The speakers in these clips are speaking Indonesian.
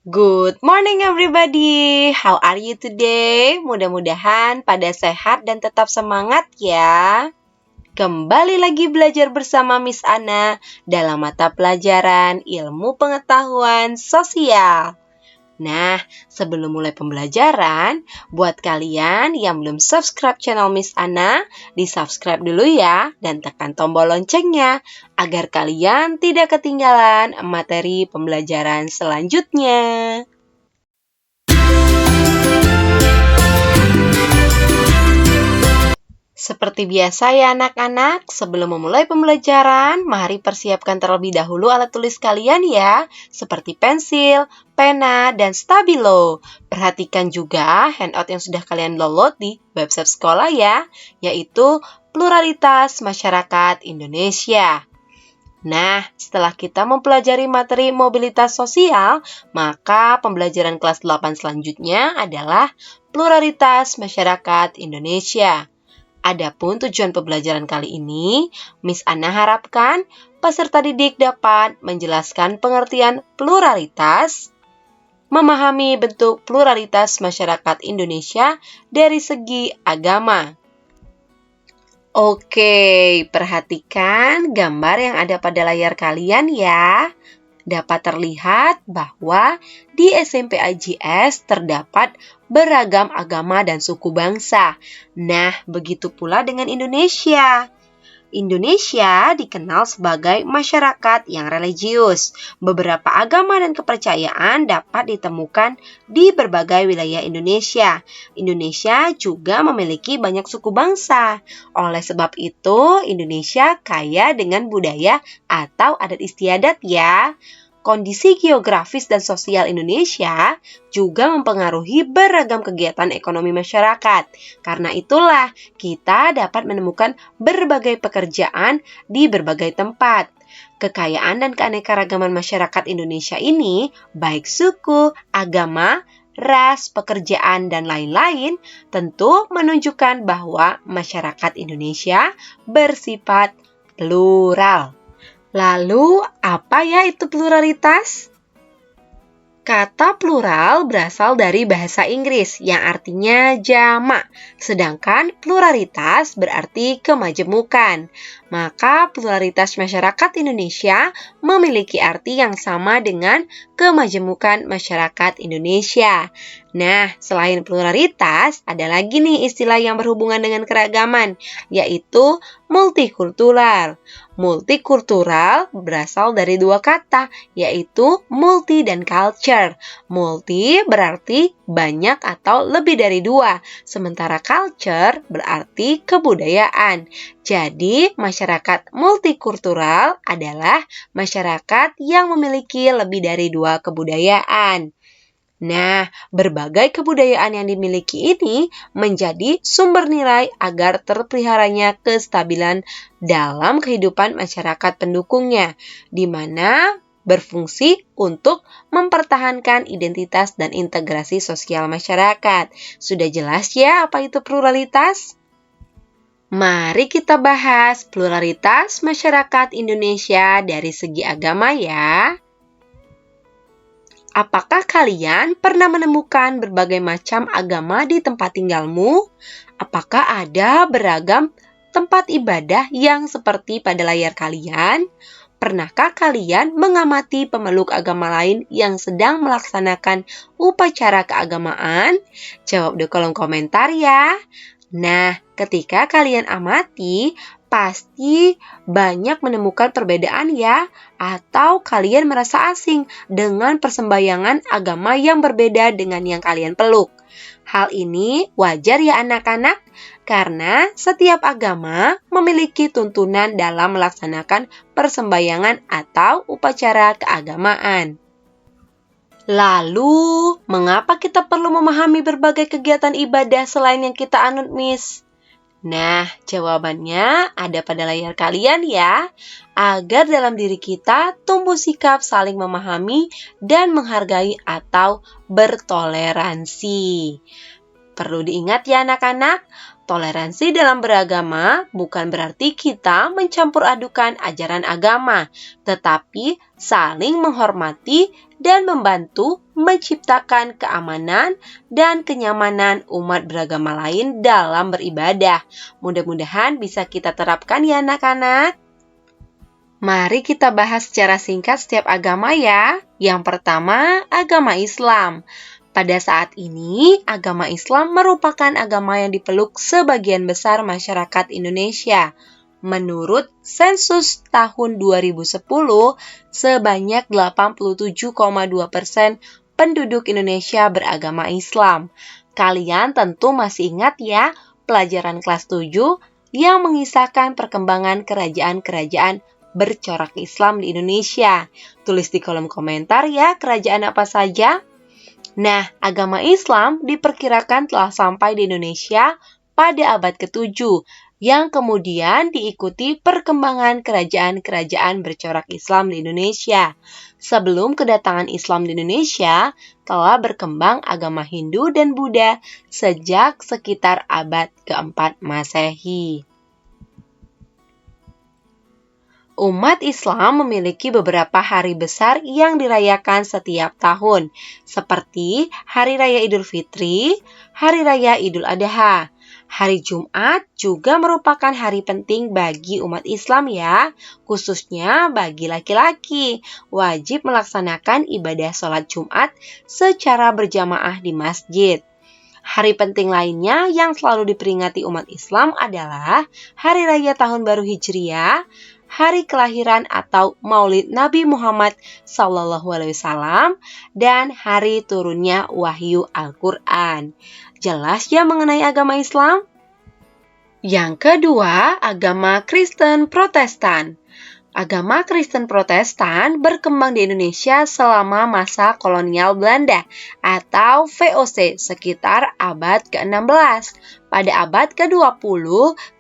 Good morning everybody. How are you today? Mudah-mudahan pada sehat dan tetap semangat ya. Kembali lagi belajar bersama Miss Ana dalam mata pelajaran Ilmu Pengetahuan Sosial. Nah, sebelum mulai pembelajaran, buat kalian yang belum subscribe channel Miss Ana, di-subscribe dulu ya dan tekan tombol loncengnya agar kalian tidak ketinggalan materi pembelajaran selanjutnya. Seperti biasa ya anak-anak, sebelum memulai pembelajaran, mari persiapkan terlebih dahulu alat tulis kalian ya, seperti pensil, pena, dan stabilo. Perhatikan juga handout yang sudah kalian download di website sekolah ya, yaitu Pluralitas Masyarakat Indonesia. Nah, setelah kita mempelajari materi mobilitas sosial, maka pembelajaran kelas 8 selanjutnya adalah Pluralitas Masyarakat Indonesia. Adapun tujuan pembelajaran kali ini, Miss Ana harapkan peserta didik dapat menjelaskan pengertian pluralitas, memahami bentuk pluralitas masyarakat Indonesia dari segi agama. Oke, perhatikan gambar yang ada pada layar kalian ya. Dapat terlihat bahwa di SMP IGS terdapat beragam agama dan suku bangsa. Nah, begitu pula dengan Indonesia. Indonesia dikenal sebagai masyarakat yang religius. Beberapa agama dan kepercayaan dapat ditemukan di berbagai wilayah Indonesia. Indonesia juga memiliki banyak suku bangsa. Oleh sebab itu, Indonesia kaya dengan budaya atau adat istiadat ya. Kondisi geografis dan sosial Indonesia juga mempengaruhi beragam kegiatan ekonomi masyarakat. Karena itulah, kita dapat menemukan berbagai pekerjaan di berbagai tempat. Kekayaan dan keanekaragaman masyarakat Indonesia ini, baik suku, agama, ras, pekerjaan, dan lain-lain, tentu menunjukkan bahwa masyarakat Indonesia bersifat plural. Lalu, apa ya itu pluralitas? Kata plural berasal dari bahasa Inggris yang artinya jamak, sedangkan pluralitas berarti kemajemukan. Maka pluralitas masyarakat Indonesia memiliki arti yang sama dengan kemajemukan masyarakat Indonesia. Nah, selain pluralitas, ada lagi nih istilah yang berhubungan dengan keragaman, yaitu multikultural. Multikultural berasal dari dua kata, yaitu multi dan culture. Multi berarti banyak atau lebih dari dua, sementara culture berarti kebudayaan. Jadi, masyarakat multikultural adalah masyarakat yang memiliki lebih dari dua kebudayaan. Nah, berbagai kebudayaan yang dimiliki ini menjadi sumber nilai agar terpeliharanya kestabilan dalam kehidupan masyarakat pendukungnya, di mana berfungsi untuk mempertahankan identitas dan integrasi sosial masyarakat. Sudah jelas ya apa itu pluralitas? Mari kita bahas pluralitas masyarakat Indonesia dari segi agama ya. Apakah kalian pernah menemukan berbagai macam agama di tempat tinggalmu? Apakah ada beragam tempat ibadah yang seperti pada layar kalian? Pernahkah kalian mengamati pemeluk agama lain yang sedang melaksanakan upacara keagamaan? Jawab di kolom komentar ya. Nah, ketika kalian amati, pasti banyak menemukan perbedaan ya, atau kalian merasa asing dengan persembahyangan agama yang berbeda dengan yang kalian peluk. Hal ini wajar ya anak-anak, karena setiap agama memiliki tuntunan dalam melaksanakan persembahyangan atau upacara keagamaan. Lalu, mengapa kita perlu memahami berbagai kegiatan ibadah selain yang kita anut, Miss? Nah, jawabannya ada pada layar kalian ya, agar dalam diri kita tumbuh sikap saling memahami dan menghargai atau bertoleransi. Perlu diingat ya anak-anak, Toleransi dalam beragama bukan berarti kita mencampur adukan ajaran agama, tetapi saling menghormati dan membantu menciptakan keamanan dan kenyamanan umat beragama lain dalam beribadah. Mudah-mudahan bisa kita terapkan ya anak-anak. Mari kita bahas secara singkat setiap agama ya. Yang pertama, agama Islam. Pada saat ini, agama Islam merupakan agama yang dipeluk sebagian besar masyarakat Indonesia. Menurut sensus tahun 2010, sebanyak 87,2% penduduk Indonesia beragama Islam. Kalian tentu masih ingat ya pelajaran kelas 7 yang mengisahkan perkembangan kerajaan-kerajaan bercorak Islam di Indonesia. Tulis di kolom komentar ya kerajaan apa saja. Nah, agama Islam diperkirakan telah sampai di Indonesia pada abad ke-7, yang kemudian diikuti perkembangan kerajaan-kerajaan bercorak Islam di Indonesia. Sebelum kedatangan Islam di Indonesia, telah berkembang agama Hindu dan Buddha sejak sekitar abad ke-4 Masehi. Umat Islam memiliki beberapa hari besar yang dirayakan setiap tahun, seperti Hari Raya Idul Fitri, Hari Raya Idul Adha. Hari Jumat juga merupakan hari penting bagi umat Islam ya, khususnya bagi laki-laki. Wajib melaksanakan ibadah sholat Jumat secara berjamaah di masjid. Hari penting lainnya yang selalu diperingati umat Islam adalah Hari Raya Tahun Baru Hijriah, hari kelahiran atau Maulid Nabi Muhammad SAW, dan hari turunnya wahyu Al-Quran. Jelas ya mengenai agama Islam? Yang kedua, agama Kristen Protestan. Agama Kristen Protestan berkembang di Indonesia selama masa kolonial Belanda atau VOC sekitar abad ke-16. Pada abad ke-20,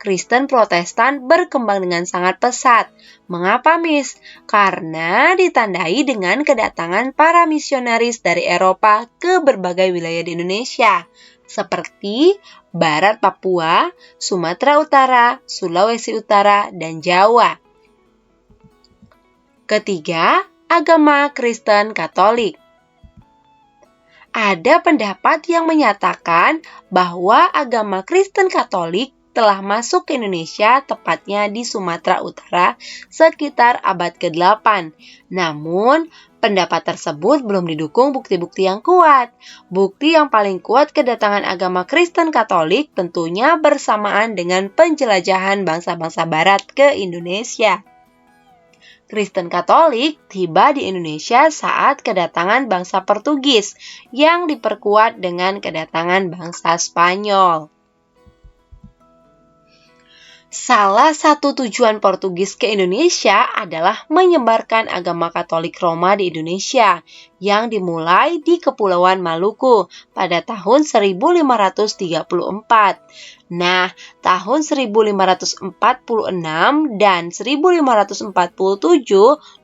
Kristen Protestan berkembang dengan sangat pesat. Mengapa, Miss? Karena ditandai dengan kedatangan para misionaris dari Eropa ke berbagai wilayah di Indonesia, seperti Barat Papua, Sumatera Utara, Sulawesi Utara, dan Jawa. Ketiga, agama Kristen Katolik. Ada pendapat yang menyatakan bahwa agama Kristen Katolik telah masuk ke Indonesia, tepatnya di Sumatera Utara, sekitar abad ke-8. Namun, pendapat tersebut belum didukung bukti-bukti yang kuat. Bukti yang paling kuat kedatangan agama Kristen Katolik tentunya bersamaan dengan penjelajahan bangsa-bangsa Barat ke Indonesia. Kristen Katolik tiba di Indonesia saat kedatangan bangsa Portugis yang diperkuat dengan kedatangan bangsa Spanyol. Salah satu tujuan Portugis ke Indonesia adalah menyebarkan agama Katolik Roma di Indonesia yang dimulai di Kepulauan Maluku pada tahun 1534. Nah, tahun 1546 dan 1547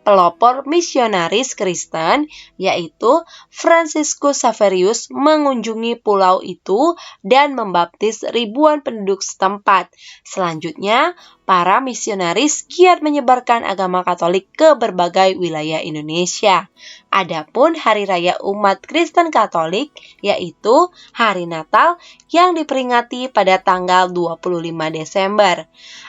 pelopor misionaris Kristen yaitu Franciscus Xaverius mengunjungi pulau itu dan membaptis ribuan penduduk setempat. Selanjutnya, para misionaris giat menyebarkan agama Katolik ke berbagai wilayah Indonesia. Adapun hari raya umat Kristen Katolik yaitu hari Natal yang diperingati pada tanggal 25 Desember.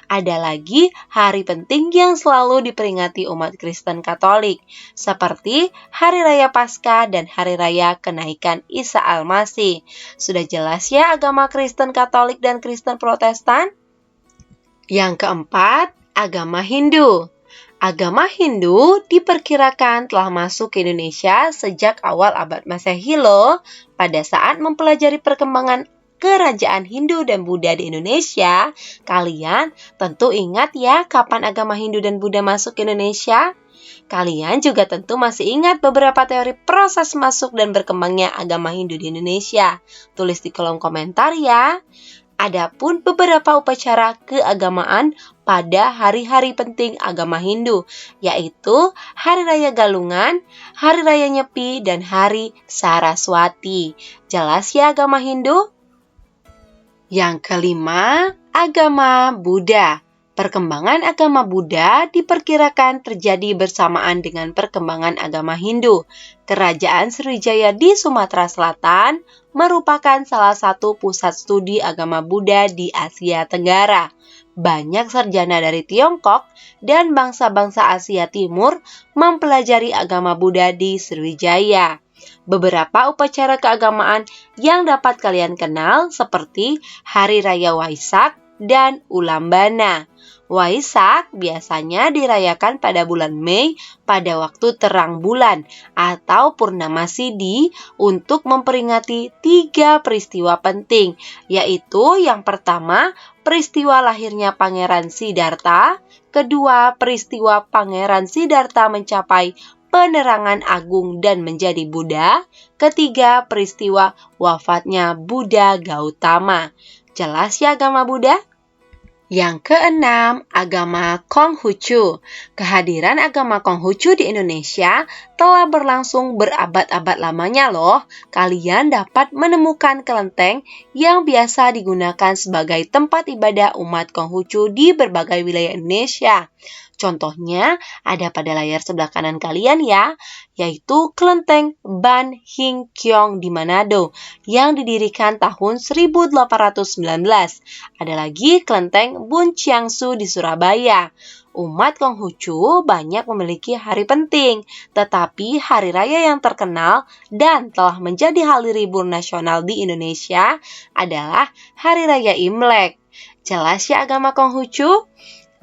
Ada lagi hari penting yang selalu diperingati umat Kristen Katolik, seperti Hari Raya Paskah dan Hari Raya Kenaikan Isa Al-Masih. Sudah jelas ya agama Kristen Katolik dan Kristen Protestan? Yang keempat, agama Hindu. Agama Hindu diperkirakan telah masuk ke Indonesia sejak awal abad Masehi loh. Pada saat mempelajari perkembangan kerajaan Hindu dan Buddha di Indonesia, kalian tentu ingat ya kapan agama Hindu dan Buddha masuk ke Indonesia? Kalian juga tentu masih ingat beberapa teori proses masuk dan berkembangnya agama Hindu di Indonesia. Tulis di kolom komentar ya. Adapun beberapa upacara keagamaan pada hari-hari penting agama Hindu, yaitu Hari Raya Galungan, Hari Raya Nyepi, dan Hari Saraswati. Jelas ya agama Hindu? Yang kelima, agama Buddha. Perkembangan agama Buddha diperkirakan terjadi bersamaan dengan perkembangan agama Hindu. Kerajaan Sriwijaya di Sumatera Selatan merupakan salah satu pusat studi agama Buddha di Asia Tenggara. Banyak sarjana dari Tiongkok dan bangsa-bangsa Asia Timur mempelajari agama Buddha di Sriwijaya. Beberapa upacara keagamaan yang dapat kalian kenal seperti Hari Raya Waisak dan Ulambana. Waisak biasanya dirayakan pada bulan Mei pada waktu terang bulan atau Purnama Sidhi untuk memperingati 3 peristiwa penting, yaitu yang pertama, peristiwa lahirnya Pangeran Siddhartha, kedua, peristiwa Pangeran Siddhartha mencapai penerangan agung dan menjadi Buddha, ketiga, peristiwa wafatnya Buddha Gautama. Jelas ya agama Buddha? Yang keenam, agama Konghucu. Kehadiran agama Konghucu di Indonesia telah berlangsung berabad-abad lamanya loh. Kalian dapat menemukan kelenteng yang biasa digunakan sebagai tempat ibadah umat Konghucu di berbagai wilayah Indonesia. Contohnya ada pada layar sebelah kanan kalian ya, yaitu Kelenteng Ban Hing Kiong di Manado yang didirikan tahun 1819. Ada lagi Kelenteng Bun Chiangsu di Surabaya. Umat Konghucu banyak memiliki hari penting, tetapi hari raya yang terkenal dan telah menjadi hari libur nasional di Indonesia adalah Hari Raya Imlek. Jelas ya agama Konghucu?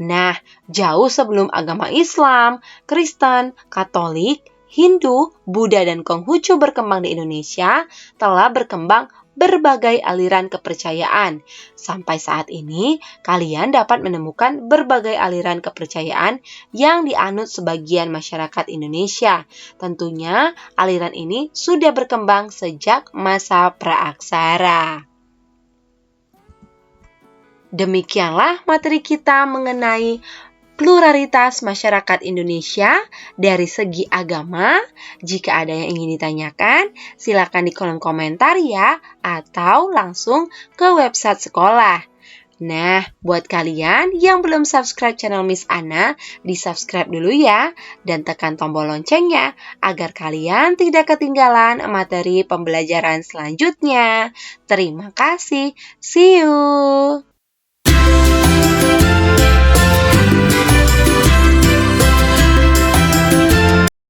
Nah, jauh sebelum agama Islam, Kristen, Katolik, Hindu, Buddha, dan Konghucu berkembang di Indonesia, telah berkembang berbagai aliran kepercayaan. Sampai saat ini, kalian dapat menemukan berbagai aliran kepercayaan yang dianut sebagian masyarakat Indonesia. Tentunya, aliran ini sudah berkembang sejak masa praaksara. Demikianlah materi kita mengenai pluralitas masyarakat Indonesia dari segi agama. Jika ada yang ingin ditanyakan, silakan di kolom komentar ya, atau langsung ke website sekolah. Nah, buat kalian yang belum subscribe channel Miss Ana, di-subscribe dulu ya, dan tekan tombol loncengnya, agar kalian tidak ketinggalan materi pembelajaran selanjutnya. Terima kasih, see you!